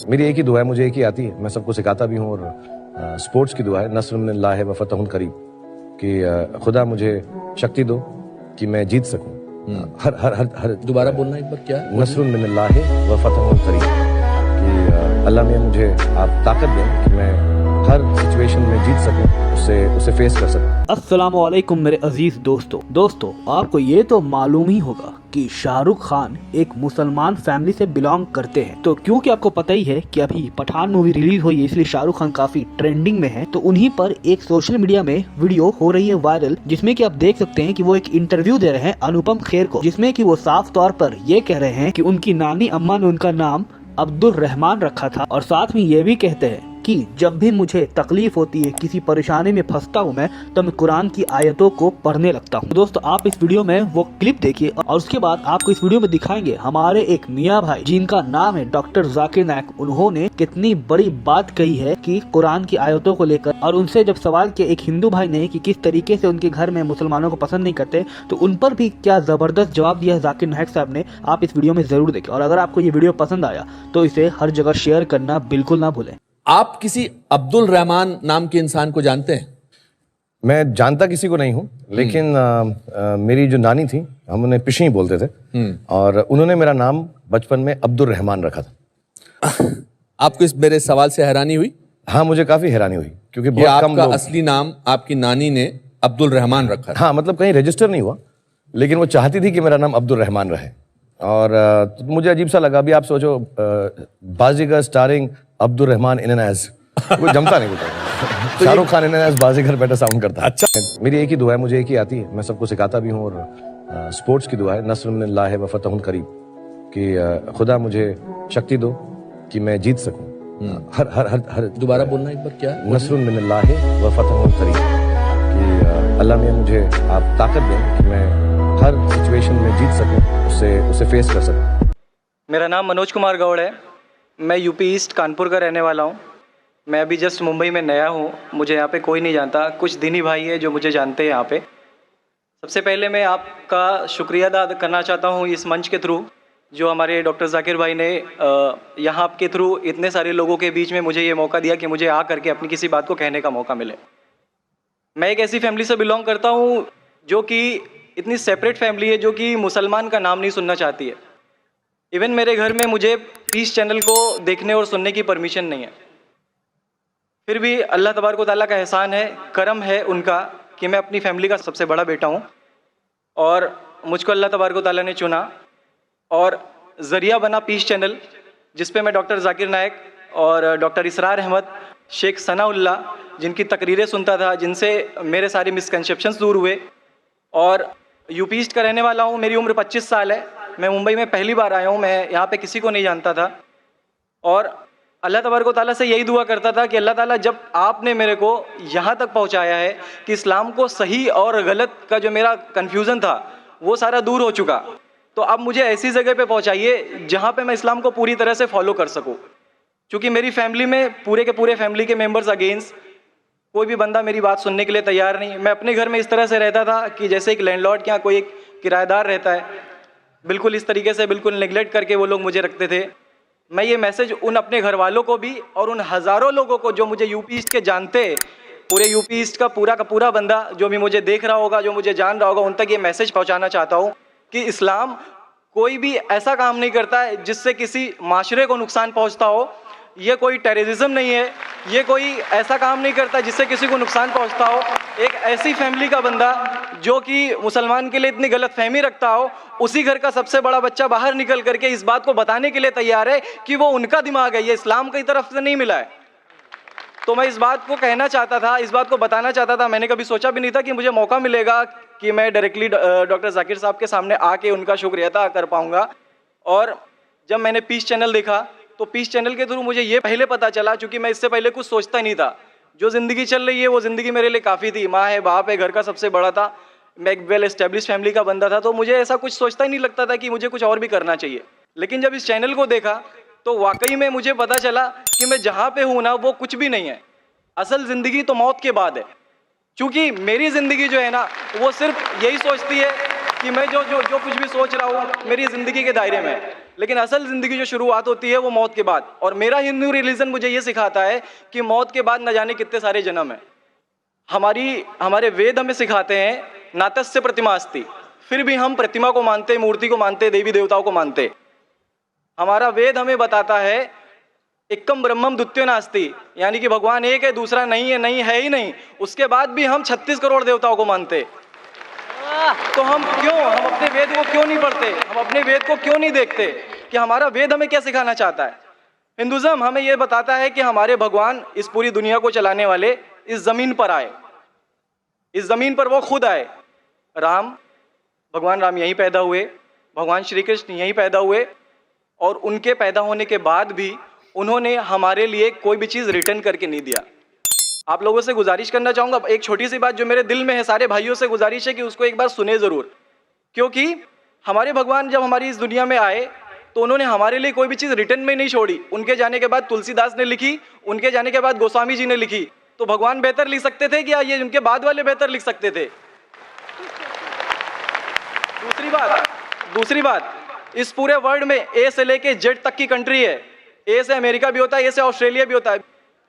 मेरी एक ही दुआ है, मुझे एक ही आती है, मैं सबको सिखाता भी हूँ। और स्पोर्ट्स की दुआ है, नस्रुम मिनल्लाहि व फतहुन करीब, कि खुदा मुझे शक्ति दो कि मैं जीत सकूं। हर हर हर हर दोबारा बोलना एक बार, क्या? नस्रुम मिनल्लाहि व फतहुन करीब, कि अल्लाह मियां मुझे आप ताकत दें कि मैं हर सिचुएशन में जीत सकूं, उसे फेस कर सकूं। अस्सलामु अलैकुम मेरे अजीज दोस्तों, आपको ये तो मालूम ही होगा कि शाहरुख खान एक मुसलमान फैमिली से बिलोंग करते हैं। तो क्योंकि आपको पता ही है कि अभी पठान मूवी रिलीज हुई है, इसलिए शाहरुख खान काफी ट्रेंडिंग में है। तो उन्हीं पर एक सोशल मीडिया में वीडियो हो रही है वायरल, जिसमें कि आप देख सकते हैं कि वो एक इंटरव्यू दे रहे हैं अनुपम खेर को, जिसमें कि वो साफ तौर पर ये कह रहे हैं कि उनकी नानी अम्मा ने उनका नाम अब्दुल रहमान रखा था, और साथ में ये भी कहते हैं कि जब भी मुझे तकलीफ होती है, किसी परेशानी में फंसता हूँ मैं, तो मैं कुरान की आयतों को पढ़ने लगता हूँ। दोस्तों, आप इस वीडियो में वो क्लिप देखिए और उसके बाद आपको इस वीडियो में दिखाएंगे हमारे एक मियाँ भाई जिनका नाम है डॉक्टर जाकिर नायक। उन्होंने कितनी बड़ी बात कही है कि कुरान की आयतों को लेकर, और उनसे जब सवाल किया एक हिंदू भाई ने कि किस तरीके से उनके घर में मुसलमानों को पसंद नहीं करते, तो उन पर भी क्या जबरदस्त जवाब दिया है जाकिर नायक साहब ने। आप इस वीडियो में जरूर देखें, और अगर आपको ये वीडियो पसंद आया तो इसे हर जगह शेयर करना बिल्कुल ना भूलें। आप किसी अब्दुल रहमान नाम के इंसान को जानते हैं? मैं जानता किसी को नहीं हूँ, लेकिन मेरी जो नानी थी, हम उन्हें पिशी बोलते थे, और उन्होंने मेरा नाम बचपन में अब्दुल रहमान रखा था। आपको इस मेरे सवाल से हैरानी हुई? हाँ, मुझे काफी हैरानी हुई, क्योंकि बहुत बहुत कम आपका लोग। असली नाम आपकी नानी ने अब्दुल रहमान रखा था? हाँ, मतलब कहीं रजिस्टर नहीं हुआ, लेकिन वो चाहती थी कि मेरा नाम अब्दुल रहमान रहे। और तो मुझे अजीब सा लगा। अभी आप सोचो, Baazigar starring Abdul Rahman in and as, वो जमता नहीं बोलता। Shahrukh Khan in and as Baazigar better sound करता है। अच्छा, मेरी एक ही दुआ है, मुझे एक ही आती है, मैं सबको सिखाता भी हूँ। और स्पोर्ट्स की दुआ है, नस्रुम मिनल्लाहि व फतहुन करीब, कि खुदा मुझे शक्ति दो कि मैं जीत सकूं। हर हर हर हर दोबारा बोलना एक बार, क्या? नस्रुम मिनल्लाहि व फतहुन करीब, कि अल्लाह मियां मुझे आप ताकत दें कि मैं हर सिचुएशन में जीत सकूं, उसे फेस कर सकूं। मेरा नाम मनोज कुमार गौड़ है। मैं यूपी ईस्ट कानपुर का रहने वाला हूँ। मैं अभी जस्ट मुंबई में नया हूँ, मुझे यहाँ पे कोई नहीं जानता। कुछ दिन ही भाई है जो मुझे जानते हैं यहाँ पे। सबसे पहले मैं आपका शुक्रिया अदा करना चाहता हूँ इस मंच के थ्रू, जो हमारे डॉक्टर जाकिर भाई ने यहाँ के थ्रू इतने सारे लोगों के बीच में मुझे ये मौका दिया कि मुझे आ करके अपनी किसी बात को कहने का मौका मिले। मैं एक ऐसी फैमिली से बिलोंग करता हूँ जो कि इतनी सेपरेट फैमिली है, जो कि मुसलमान का नाम नहीं सुनना चाहती है। इवन मेरे घर में मुझे पीस चैनल को देखने और सुनने की परमिशन नहीं है। फिर भी अल्लाह तबारक व तआला का एहसान है, करम है उनका, कि मैं अपनी फैमिली का सबसे बड़ा बेटा हूँ, और मुझको अल्लाह तबारक व तआला ने चुना और ज़रिया बना पीस चैनल, जिस पे मैं डॉक्टर जाकिर नायक और डॉक्टर इसरार अहमद, शेख सनाउल्लाह, जिनकी तकरीरें सुनता था, जिनसे मेरे सारे मिसकंसेप्शंस दूर हुए। और यूपी ईस्ट का रहने वाला हूँ। मेरी उम्र 25 साल है। मैं मुंबई में पहली बार आया हूँ। मैं यहाँ पे किसी को नहीं जानता था, और अल्लाह तबारक व तआला से यही दुआ करता था कि अल्लाह ताला, जब आपने मेरे को यहाँ तक पहुँचाया है कि इस्लाम को सही और गलत का जो मेरा कन्फ्यूज़न था वो सारा दूर हो चुका, तो अब मुझे ऐसी जगह पे पहुँचाइए जहाँ पे मैं इस्लाम को पूरी तरह से फॉलो कर सकूँ। क्योंकि मेरी फैमिली में पूरे के पूरे फैमिली के मेम्बर्स अगेंस्ट, कोई भी बंदा मेरी बात सुनने के लिए तैयार नहीं। मैं अपने घर में इस तरह से रहता था कि जैसे एक लैंडलॉर्ड के यहाँ कोई एक किराएदार रहता है, बिल्कुल इस तरीके से, बिल्कुल नेग्लेक्ट करके वो लोग मुझे रखते थे। मैं ये मैसेज उन अपने घर वालों को भी और उन हज़ारों लोगों को जो मुझे यूपी ईस्ट के जानते, पूरे यूपी ईस्ट का पूरा बंदा जो भी मुझे देख रहा होगा, जो मुझे जान रहा होगा, उन तक ये मैसेज पहुँचाना चाहता हूँ कि इस्लाम कोई भी ऐसा काम नहीं करता है जिससे किसी माशरे को नुकसान पहुँचता हो। ये कोई टेररिज्म नहीं है, ये कोई ऐसा काम नहीं करता जिससे किसी को नुकसान पहुंचता हो। एक ऐसी फैमिली का बंदा जो कि मुसलमान के लिए इतनी गलत फहमी रखता हो, उसी घर का सबसे बड़ा बच्चा बाहर निकल करके इस बात को बताने के लिए तैयार है कि वो उनका दिमाग है, ये इस्लाम की तरफ से नहीं मिला है। तो मैं इस बात को कहना चाहता था, इस बात को बताना चाहता था। मैंने कभी सोचा भी नहीं था कि मुझे मौका मिलेगा कि मैं डायरेक्टली डॉक्टर जाकिर साहब के सामने आके उनका शुक्रिया अदा कर पाऊँगा। और जब मैंने पीस चैनल देखा, तो पीस चैनल के थ्रू मुझे ये पहले पता चला, क्योंकि मैं इससे पहले कुछ सोचता नहीं था। जो ज़िंदगी चल रही है वो ज़िंदगी मेरे लिए काफ़ी थी। माँ है, बाप है, घर का सबसे बड़ा था, मैं एक वेल एस्टेब्लिश फैमिली का बंदा था, तो मुझे ऐसा कुछ सोचता ही नहीं लगता था कि मुझे कुछ और भी करना चाहिए। लेकिन जब इस चैनल को देखा तो वाकई में मुझे पता चला कि मैं जहाँ पे हूँ ना, वो कुछ भी नहीं है। असल ज़िंदगी तो मौत के बाद है। क्योंकि मेरी ज़िंदगी जो है ना, वो सिर्फ यही सोचती है कि मैं जो कुछ भी सोच रहा हूँ मेरी ज़िंदगी के दायरे में है। लेकिन असल ज़िंदगी जो शुरुआत होती है वो मौत के बाद। और मेरा हिंदू रिलीजन मुझे ये सिखाता है कि मौत के बाद न जाने कितने सारे जन्म हैं। हमारे वेद हमें सिखाते हैं नातस्य प्रतिमा अस्ति, फिर भी हम प्रतिमा को मानते, मूर्ति को मानते, देवी देवताओं को मानते। हमारा वेद हमें बताता है एकम ब्रह्मम द्वितीयो नास्ति, यानी कि भगवान एक है, दूसरा नहीं है, नहीं है ही नहीं। उसके बाद भी हम 36 करोड़ देवताओं को मानते। तो हम अपने वेद को क्यों नहीं पढ़ते? हम अपने वेद को क्यों नहीं देखते कि हमारा वेद हमें क्या सिखाना चाहता है? हिंदुज़म हमें यह बताता है कि हमारे भगवान इस पूरी दुनिया को चलाने वाले इस ज़मीन पर आए, इस ज़मीन पर वो खुद आए। भगवान राम यहीं पैदा हुए, भगवान श्री कृष्ण यहीं पैदा हुए, और उनके पैदा होने के बाद भी उन्होंने हमारे लिए कोई भी चीज़ रिटर्न करके नहीं दिया। आप लोगों से गुजारिश करना चाहूँगा, एक छोटी सी बात जो मेरे दिल में है, सारे भाइयों से गुजारिश है कि उसको एक बार सुने ज़रूर। क्योंकि हमारे भगवान जब हमारी इस दुनिया में आए तो उन्होंने हमारे लिए कोई भी चीज़ रिटर्न में नहीं छोड़ी। उनके जाने के बाद तुलसीदास ने लिखी, उनके जाने के बाद गोस्वामी जी ने लिखी। तो भगवान बेहतर लिख सकते थे क्या ये उनके बाद वाले बेहतर लिख सकते थे? दूसरी बात, इस पूरे वर्ल्ड में ए से लेके जेड तक की कंट्री है। ए से अमेरिका भी होता है, ए से ऑस्ट्रेलिया भी होता है।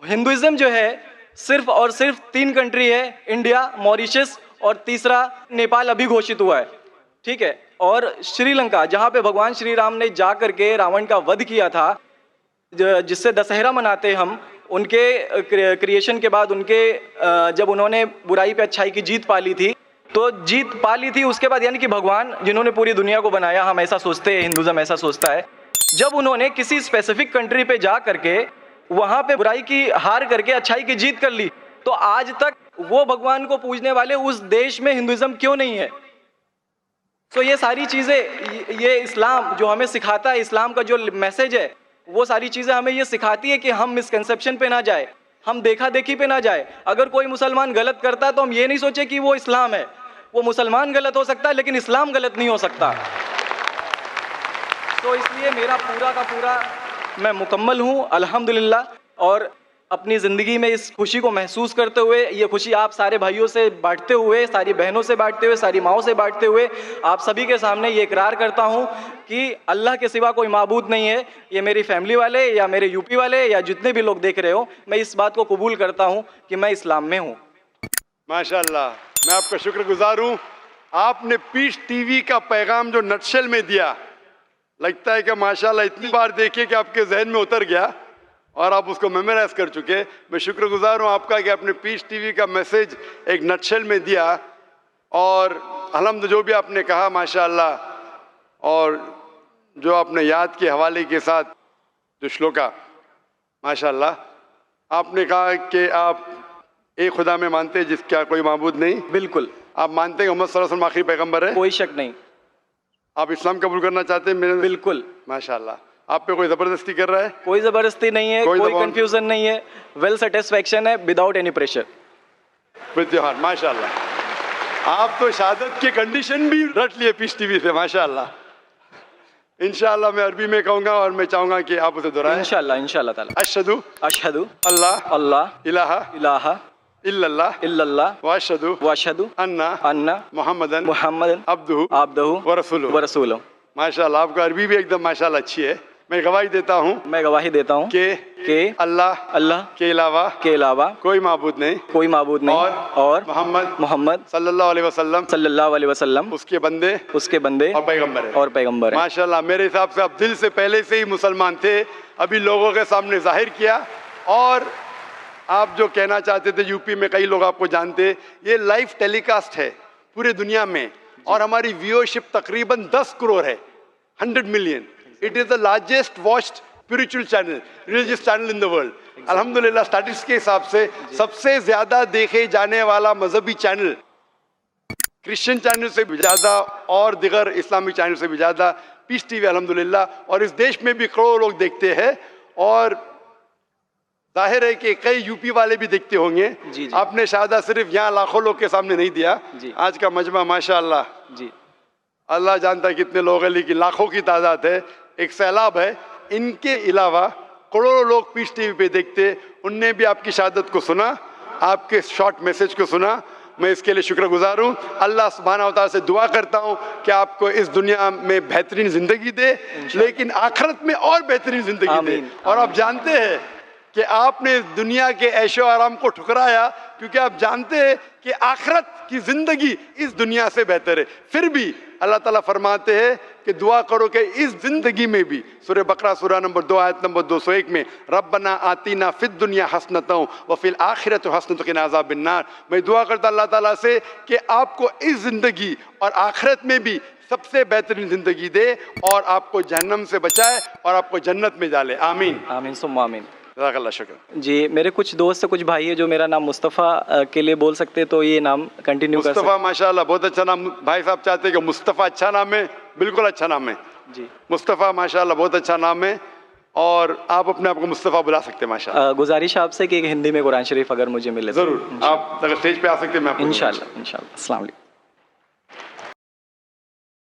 हिंदुइज्म जो है सिर्फ और सिर्फ 3 कंट्री है, इंडिया, मॉरिशस और तीसरा नेपाल अभी घोषित हुआ है, ठीक है। और श्रीलंका, जहाँ पे भगवान श्री राम ने जा करके रावण का वध किया था, जिससे दशहरा मनाते हम, उनके क्रिएशन के बाद, जब उन्होंने बुराई पे अच्छाई की जीत पा ली थी, तो जीत पा ली थी उसके बाद, यानी कि भगवान जिन्होंने पूरी दुनिया को बनाया, हम ऐसा सोचते हैं, हिंदुज़म ऐसा सोचता है, जब उन्होंने किसी स्पेसिफिक कंट्री पे जा करके वहाँ पे बुराई की हार करके अच्छाई की जीत कर ली, तो आज तक वो भगवान को पूजने वाले उस देश में हिंदुइज्म क्यों नहीं है? तो ये सारी चीज़ें, ये इस्लाम जो हमें सिखाता है, इस्लाम का जो मैसेज है, वो सारी चीज़ें हमें ये सिखाती है कि हम मिसकंसेप्शन पे ना जाए, हम देखा देखी पे ना जाए। अगर कोई मुसलमान गलत करता है तो हम ये नहीं सोचे कि वो इस्लाम है। वो मुसलमान गलत हो सकता है लेकिन इस्लाम गलत नहीं हो सकता। तो इसलिए मेरा पूरा का पूरा मैं मुकम्मल हूँ अल्हम्दुलिल्लाह, और अपनी ज़िंदगी में इस खुशी को महसूस करते हुए, ये खुशी आप सारे भाइयों से बांटते हुए, सारी बहनों से बांटते हुए, सारी माओं से बांटते हुए, आप सभी के सामने ये इकरार करता हूँ कि अल्लाह के सिवा कोई माबूद नहीं है। ये मेरी फैमिली वाले या मेरे यूपी वाले या जितने भी लोग देख रहे हो, मैं इस बात को कबूल करता हूँ कि मैं इस्लाम में हूँ। माशाल्लाह, मैं आपका शुक्रगुजार हूँ। आपने पीस टीवी का पैगाम जो नटशेल में दिया, लगता है कि माशाल्लाह इतनी बार देखिए कि आपके जहन में उतर गया और आप उसको मेमोराइज कर चुके। मैं शुक्रगुजार हूँ आपका कि आपने पीस टीवी का मैसेज एक नटशेल में दिया, और अल्हम्दुलिल्लाह जो भी आपने कहा माशाल्लाह, और जो आपने याद के हवाले के साथ जो श्लोका, माशाल्लाह आपने कहा कि आप एक खुदा में मानते हैं जिसका कोई माबूद नहीं। बिल्कुल। आप मानते हैं मोहम्मद सल्लल्लाहु अलैहि वसल्लम आखिरी पैगंबर है? कोई शक नहीं। आप इस्लाम कबूल करना चाहते हैं? मेरे बिल्कुल। माशाल्लाह। आप पे कोई जबरदस्ती कर रहा है? कोई जबरदस्ती नहीं है, कोई कंफ्यूजन नहीं है, वेल सेटिस्फैक्शन है, विदाउट एनी प्रेशर। विद्यमान, माशाल्लाह। आप तो शहादत के कंडीशन भी रट लिए पीस टीवी से, माशाल्लाह। इंशाल्लाह मैं अरबी में कहूँगा और मैं चाहूँगा कि आप उसे दोहराएं। इंशाल्लाह ताला। अशहदु अल्लाह इलाहा इल्लल्लाह व अशहदु अन्ना मुहम्मदन अब्दुहु व रसूलुहु। माशाल्लाह, आपका अरबी भी एकदम माशाल्लाह अच्छी है। मैं गवाही देता हूँ कि अल्लाह के अलावा कोई माबूद नहीं और मोहम्मद सल्लल्लाहु अलैहि वसल्लम उसके बंदे और पैगंबर है। माशाल्लाह, मेरे हिसाब से आप दिल से पहले से ही मुसलमान थे, अभी लोगों के सामने जाहिर किया। और आप जो कहना चाहते थे, यूपी में कई लोग आपको जानते, ये लाइव टेलीकास्ट है पूरे दुनिया में, और हमारी व्यूअरशिप तकरीबन 10 करोड़ है, 100 million. It is the largest watched spiritual channel, religious channel in the world. अल्हम्दुलिल्लाह, स्टैटिस्टिक्स के हिसाब से सबसे ज्यादा देखे जाने वाला मजहबी चैनल, क्रिश्चियन चैनल से भी ज्यादा और दिगर इस्लामिक चैनल से भी ज्यादा पीस टीवी अल्हम्दुलिल्लाह, और इस देश में भी करोड़ों लोग देखते हैं, और जाहिर है कि कई यूपी वाले भी देखते होंगे। जी। आपने शहादत सिर्फ यहाँ लाखों लोग के सामने नहीं दिया जी। आज का मजमा माशाल्लाह जी, अल्लाह जानता है कितने लोग हैं, लेकिन लाखों की तादाद है, एक सैलाब है। इनके अलावा करोड़ों लोग पीस टीवी पे देखते, उनने भी आपकी शहादत को सुना, आपके शॉर्ट मैसेज को सुना, मैं इसके लिए शुक्रगुजार हूँ। अल्लाह सुब्हानहू व तआला से दुआ करता हूँ कि आपको इस दुनिया में बेहतरीन जिंदगी दे, लेकिन आखिरत में और बेहतरीन जिंदगी दे। और आप जानते हैं कि आपने दुनिया के ऐशो आराम को ठुकराया क्योंकि आप जानते हैं कि आखिरत की जिंदगी इस दुनिया से बेहतर है। फिर भी अल्लाह ताला फरमाते हैं कि दुआ करो कि इस जिंदगी में भी, सूरह बकरा सूरा नंबर 2 आयत नंबर 201 में, रब्बना आतीना फिद दुनिया हसनतों व फिल आखिरत हसनतों क़िना अज़ाबिन्नार। मैं दुआ करता अल्लाह ताला से कि आपको इस जिंदगी और आखिरत में भी सबसे बेहतरीन जिंदगी दे और आपको जहन्नम से बचाए और आपको जन्नत में डाले। आमीन आमीन सुम्मा आमीन। जज़ाकल्लाह शुक्र। जी, मेरे कुछ दोस्त कुछ भाई है जो मेरा नाम मुस्तफ़ा के लिए बोल सकते हैं, तो ये नाम कंटिन्यू कर सकते मुस्तफ़ा माशाल्लाह बहुत अच्छा नाम। भाई साहब चाहते हैं कि मुस्तफ़ा अच्छा नाम है, बिल्कुल अच्छा नाम है जी। मुस्तफ़ा माशाल्लाह बहुत अच्छा नाम है और आप अपने आप को मुस्तफ़ा बुला सकते हैं माशाल्लाह। गुजारिश आपसे कि एक हिंदी में कुरान शरीफ अगर मुझे मिले तो। जरूर, आप अगर स्टेज पे आ सकते हैं मैं आपको इंशाल्लाह इंशाल्लाह। अस्सलाम वालेकुम।